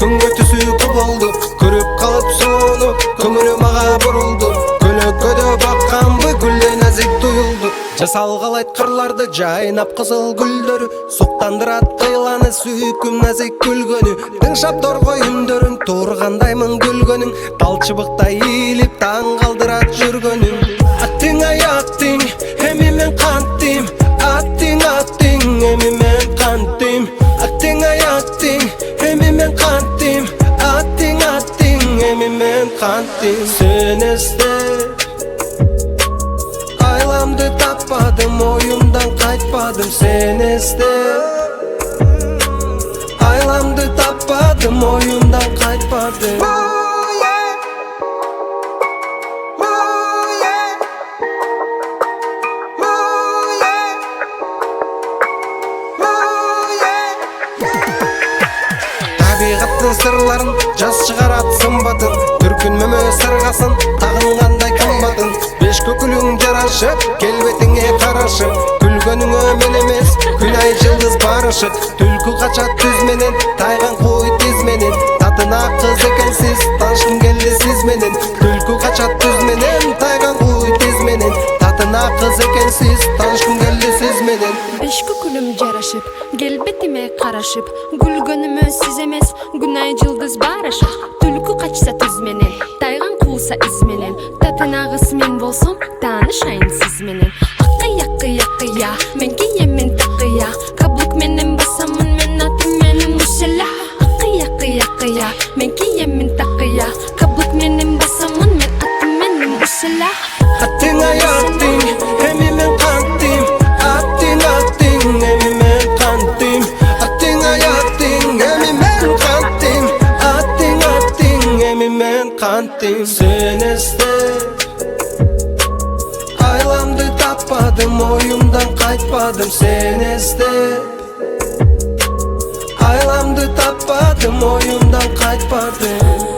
күнгө түсүп болду, көрүп калып сууну, көңүлүм ага бурулду. Көлөккөдө бакканбы гүлдей назик туюлду. Жасалгалайт кырларды жайнап кызыл гүлдөрү, суктандырат кыйланы сүйкүм назик күлгөнү. Тыңшап торгой үндөрүн тургандаймын күлгөнүң, талчыбыктай ийилип таң калдырат жүргөнүң. Аттың аяктың, эми мен кантим, аттың эми мен кантим. Аттың аяктың, эми мен кантим, аттың эми мен кантим. Сен эстеп айламды таппадым, оюмдан кайтпадым. Сен эстеп айламды таппадым, оюмдан кайтпадым. Табигаттын сырларын жаз чыгарат сымбатын, түркүнмөмө сыргасын тагынгандай кымбатын. Беш көкүлүң жарашып, келбетиңе карашып, күлгөнүңө мен эмес күн ай жылдыз барышып. Түлкү качат түз менен, тайган кой тиз менен, татына кыз экенсиз, таанышкым келди сиз менен. Түлкү качат түз менен, тайган кой тиз менен, татына кыз экенсиз, таанышкым келди сиз менен. Беш көкүлүм жарашып, келбетиме карашып, күлгөнүмө сиз эмес күн ай жылдыз барышып. Түлкү качса түз менен, тайган кууса из менен, татына кыз мен болсом таанышайын сиз менен. Акыя, мен кийемин такыя, каблук менен басамын мен атым менен мушела. Акыя, мен кийемин такыя, каблук менен басамын мен атым менен мушела. Аттың аяктың, эми мен кантим, аттың эми мен кантим. Аттың аяктың, эми мен кантим, аттың эми мен кантим. Сен эстеп айламды таппадым, оюмдан кайтпадым. Сен эстеп айламды таппадым, оюмдан кайтпадым.